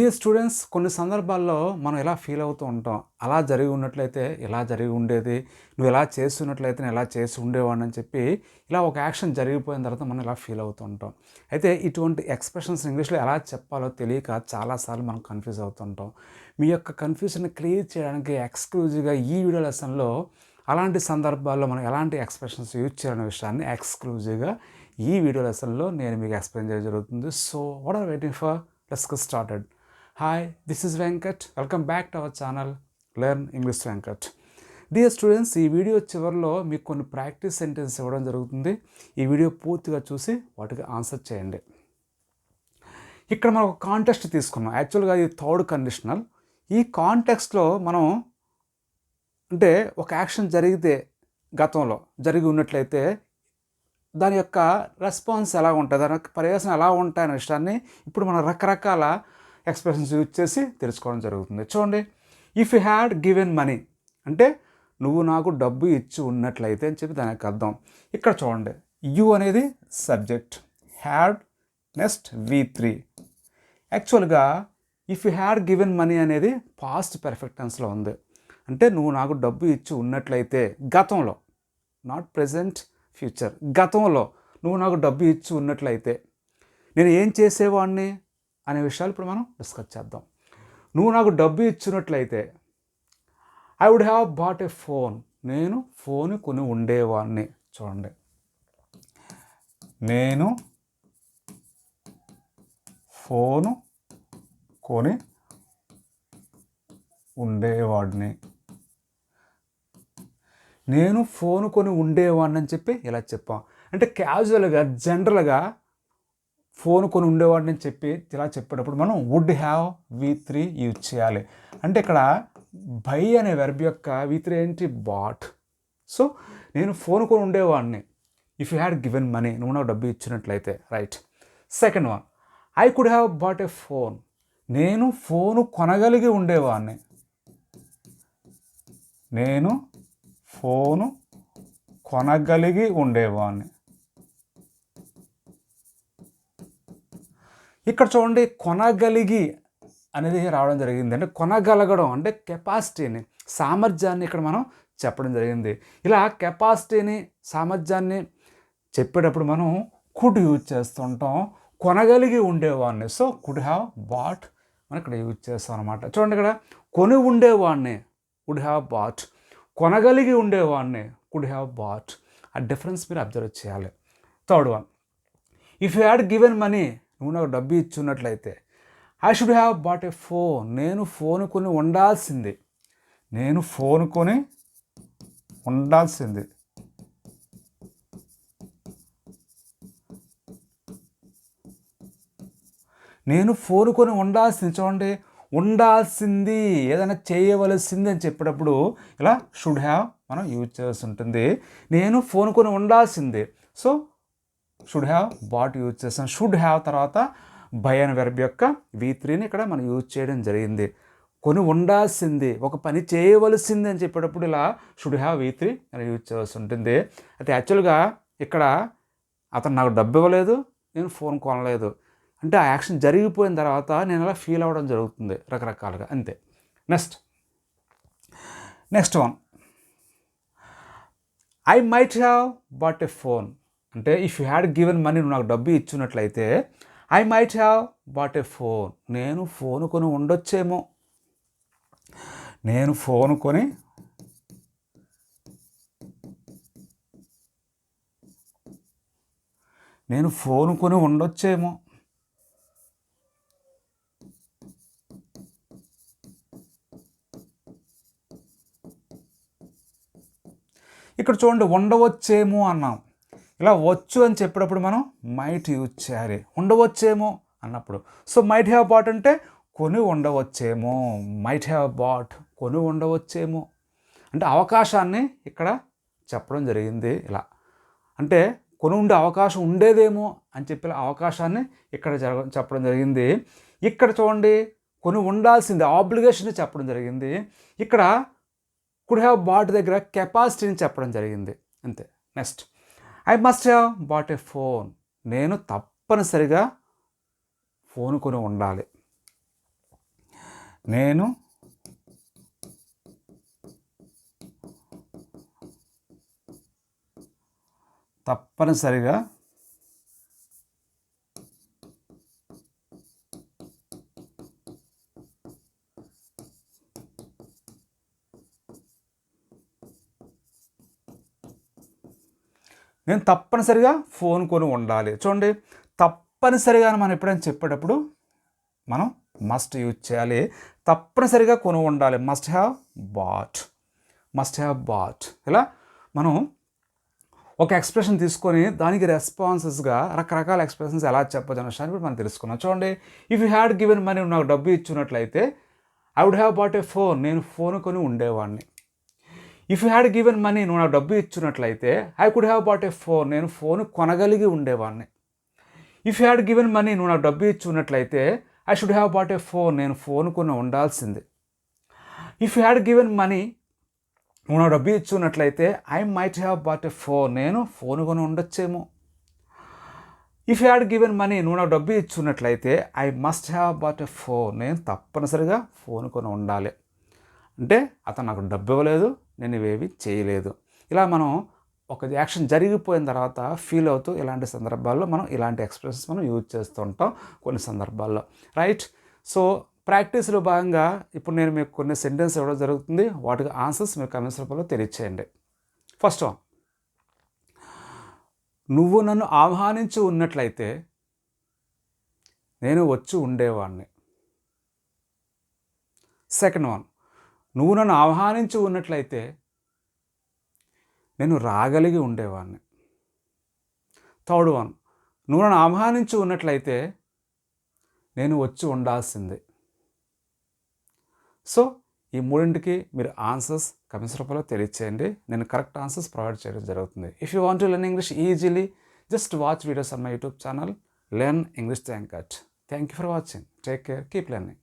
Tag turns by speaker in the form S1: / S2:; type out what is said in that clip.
S1: ఈ స్టూడెంట్స్ కొన్ని సందర్భాల్లో మనం ఎలా ఫీల్ అవుతూ ఉంటాం. అలా జరిగి ఉన్నట్లయితే ఇలా జరిగి ఉండేది. నువ్వు ఇలా చేస్తున్నట్లయితే నేను ఇలా చేసి ఉండేవాడిని అని చెప్పి ఇలా ఒక యాక్షన్ జరిగిపోయిన తర్వాత మనం ఇలా ఫీల్ అవుతూ ఉంటాం. అయితే ఇటువంటి ఎక్స్‌ప్రెషన్స్ ఇంగ్లీష్‌లో ఎలా చెప్పాలో తెలియక చాలా సార్లు మనం కన్‌ఫ్యూజ్ అవుతుంటాం. మీ యొక్క కన్‌ఫ్యూజన్‌ని క్లియర్ చేయడానికి ఎక్స్‌క్లూజివ్‌గా ఈ వీడియో లెసన్‌లో అలాంటి సందర్భాల్లో మనం ఎలాంటి ఎక్స్‌ప్రెషన్స్ యూజ్ చేయాలనే విషయాన్ని ఎక్స్‌క్లూజివ్‌గా ఈ వీడియో లెసన్‌లో నేను మీకు ఎక్స్‌ప్లెయిన్ చేయడం జరుగుతుంది. So what are waiting for? Let's get started. Hi, this is Venkat. Welcome back to our channel Learn English Venkat. Dear students, ఈ వీడియో చివరిలో మీకు కొన్ని ప్రాక్టీస్ సెంటెన్స్ ఇవ్వడం జరుగుతుంది. ఈ వీడియో పూర్తిగా చూసి వాటికి ఆన్సర్ చేయండి. ఇక్కడ మనం ఒక కాంటెక్స్ట్ తీసుకున్నాం. యాక్చువల్గా ఇది థర్డ్ కండిషనల్. ఈ కాంటెక్స్ట్లో మనం అంటే ఒక యాక్షన్ జరిగితే గతంలో జరిగి ఉన్నట్లయితే దాని యొక్క రెస్పాన్స్ ఎలా ఉంటుంది, దాని యొక్క పర్యవసనం ఎలా ఉంటాయనే విషయాన్ని ఇప్పుడు మనం రకరకాల ఎక్స్ప్రెషన్స్ యూజ్ చేసి తెలుసుకోవడం జరుగుతుంది. చూడండి, if you had given money అంటే నువ్వు నాకు డబ్బు ఇచ్చి ఉన్నట్లయితే అని చెప్పి దానికి అర్థం. ఇక్కడ చూడండి, యు అనేది సబ్జెక్ట్, హ్యాడ్ నెక్స్ట్ V3. యాక్చువల్గా if you had given money అనేది పాస్ట్ పర్ఫెక్ట్ టెన్స్లో ఉంది. అంటే నువ్వు నాకు డబ్బు ఇచ్చి ఉన్నట్లయితే గతంలో, నాట్ ప్రెజెంట్ ఫ్యూచర్, గతంలో నువ్వు నాకు డబ్బు ఇచ్చి ఉన్నట్లయితే నేను ఏం చేసేవాడిని అనే విషయాలు ఇప్పుడు మనం డిస్కస్ చేద్దాం. నువ్వు నాకు డబ్బు ఇచ్చినట్లయితే I would have bought a phone, నేను ఫోన్ కొని ఉండేవాడిని. చూడండి, నేను ఫోను కొని ఉండేవాడిని, నేను ఫోన్ కొని ఉండేవాడిని అని చెప్పి ఇలా చెప్పాం. అంటే క్యాజువల్గా జనరల్గా ఫోన్ కొని ఉండేవాడిని అని చెప్పి ఇలా చెప్పేటప్పుడు మనం వుడ్ హ్యావ్ V3 యూజ్ చేయాలి. అంటే ఇక్కడ బై అనే వెర్బ్ యొక్క V3 ఏంటి? బాట్. సో నేను ఫోన్ కొని ఉండేవాడిని. If you had given money, నువ్వు నాకు డబ్బు ఇచ్చినట్లయితే. Right. Second one, I could have bought a phone, నేను ఫోను కొనగలిగి ఉండేవాడిని, నేను ఫోను కొనగలిగి ఉండేవాడిని. ఇక్కడ చూడండి, కొనగలిగి అనేది రావడం జరిగింది. అంటే కొనగలగడం అంటే కెపాసిటీని, సామర్థ్యాన్ని ఇక్కడ మనం చెప్పడం జరిగింది. ఇలా కెపాసిటీని, సామర్థ్యాన్ని చెప్పేటప్పుడు మనం కుడ్ యూజ్ చేస్తుంటాం. కొనగలిగి ఉండేవాడిని, సో కుడ్ హ్యావ్ బాట్ మనం ఇక్కడ యూజ్ చేస్తాం అనమాట. చూడండి, ఇక్కడ కొని ఉండేవాడిని వుడ్ హ్యావ్ బాట్, కొనగలిగి ఉండేవాడిని కుడ్ హ్యావ్ బాట్. ఆ డిఫరెన్స్ మీరు అబ్జర్వ్ చేయాలి. Third one, if you had given money, నువ్వు నాకు డబ్బు ఇచ్చున్నట్లయితే I should have bought a phone, నేను ఫోన్ కొని ఉండాల్సింది, నేను ఫోన్ కొని ఉండాల్సింది. నేను ఫోన్ కొని ఉండాల్సింది. చూడండి, ఉండాల్సింది, ఏదైనా చేయవలసింది అని చెప్పేటప్పుడు ఇలా షుడ్ హ్యావ్ మనం యూజ్ చేయాల్సి ఉంటుంది. నేను ఫోన్ కొని ఉండాల్సింది, so should have bought use చేస్తాను. షుడ్ హ్యావ్ తర్వాత బై అనే వెర్బ్ యొక్క V3ని ఇక్కడ మనం యూజ్ చేయడం జరిగింది. కొని ఉండాల్సింది, ఒక పని చేయవలసింది అని చెప్పేటప్పుడు ఇలా షుడ్ హ్యావ్ V3 అని యూజ్ చేయాల్సి ఉంటుంది. అయితే యాక్చువల్గా ఇక్కడ అతను నాకు డబ్బు ఇవ్వలేదు, నేను ఫోన్ కొనలేదు అంటే ఆ యాక్షన్ జరిగిపోయిన తర్వాత నేను అలా ఫీల్ అవ్వడం జరుగుతుంది రకరకాలుగా, అంతే. Next one, I might have bought a phone అంటే if you had given money, నువ్వు నాకు డబ్బు ఇచ్చినట్లయితే I might have bought a phone, నేను ఫోన్ కొని ఉండొచ్చేమో, నేను ఫోన్ కొని ఉండొచ్చేమో. ఇక్కడ చూడండి, ఉండవచ్చేమో అన్నాం. ఇలా వచ్చు అని చెప్పేటప్పుడు మనం మైట్ యూజ్ చేయాలి, ఉండవచ్చేమో అన్నప్పుడు. సో మైట్ హ్యావ్ బాట్ అంటే కొని ఉండవచ్చేమో, మైట్ హ్యావ్ బాట్ కొని ఉండవచ్చేమో అంటే అవకాశాన్ని ఇక్కడ చెప్పడం జరిగింది. ఇలా అంటే కొని ఉండే అవకాశం ఉండేదేమో అని చెప్పి అవకాశాన్ని ఇక్కడ చెప్పడం జరిగింది. ఇక్కడ చూడండి, కొని ఉండాల్సింది ఆబ్లిగేషన్ చెప్పడం జరిగింది. ఇక్కడ కుడ్ హ్యావ్ బాట్ దగ్గర కెపాసిటీని చెప్పడం జరిగింది, అంతే. Next, I must have bought a phone, నేను తప్పనిసరిగా ఫోన్ కొని ఉండాలి. నేను తప్పనిసరిగా ఫోన్ కొని ఉండాలి. చూడండి, తప్పనిసరిగా అని మనం ఎప్పుడైనా చెప్పేటప్పుడు మనం మస్ట్ యూజ్ చేయాలి. తప్పనిసరిగా కొని ఉండాలి. Must have bought. ఇలా మనం ఒక ఎక్స్ప్రెషన్ తీసుకొని దానికి రెస్పాన్సెస్గా రకరకాల ఎక్స్ప్రెషన్స్ ఎలా చెప్పచ్చు అనే విషయాన్ని మనం తెలుసుకున్నాం. చూడండి, if you had given money, నాకు డబ్బు ఇచ్చినట్లయితే I would have bought a phone, నేను ఫోన్ కొని ఉండేవాడిని. If you had given money, నువ్వు నాకు డబ్బు ఇచ్చినట్లయితే I could have bought a phone, నేను ఫోన్ కొనగలిగి ఉండేవాడిని. If you had given money, నువ్వు నాకు డబ్బు ఇచ్చినట్లయితే I should have bought a phone, నేను ఫోన్ కొని ఉండాల్సింది. If you had given money, నువ్వు నాకు డబ్బు ఇచ్చినట్లయితే I might have bought a phone, నేను ఫోన్ కొని ఉండొచ్చేమో. If you had given money, నువ్వు నాకు డబ్బు ఇచ్చినట్లయితే I must have bought a phone, నేను తప్పనిసరిగా ఫోన్ కొని ఉండాలి. అంటే అతను నాకు డబ్బు ఇవ్వలేదు, నేను ఇవేవి చేయలేదు. ఇలా మనం ఒక యాక్షన్ జరిగిపోయిన తర్వాత ఫీల్ అవుతూ ఇలాంటి సందర్భాల్లో మనం ఇలాంటి ఎక్స్ప్రెషన్స్ మనం యూజ్ చేస్తూ ఉంటాం కొన్ని సందర్భాల్లో. రైట్. సో ప్రాక్టీస్లో భాగంగా ఇప్పుడు నేను మీకు కొన్ని సెంటెన్స్ ఇవ్వడం జరుగుతుంది. వాటికి ఆన్సర్స్ మీరు కామెంట్స్ రూపంలో తెలియచేయండి. ఫస్ట్ వన్, నువ్వు నన్ను ఆహ్వానించి ఉన్నట్లయితే నేను వచ్చి ఉండేవాడిని. సెకండ్ వన్, నువ్వు నన్ను ఆహ్వానించి ఉన్నట్లయితే నేను రాగలిగి ఉండేవాడిని. థర్డ్ వన్, నువ్వు నన్ను ఆహ్వానించి ఉన్నట్లయితే నేను వచ్చి ఉండాల్సిందే. సో ఈ మూడింటికి మీరు ఆన్సర్స్ కమెంట్స్ రూపంలో తెలియచేయండి. నేను కరెక్ట్ ఆన్సర్స్ ప్రొవైడ్ చేయడం జరుగుతుంది. If you want to learn English easily, just watch videos on my YouTube channel learn English to యాంకట్. Thank you for watching. Take care, keep learning.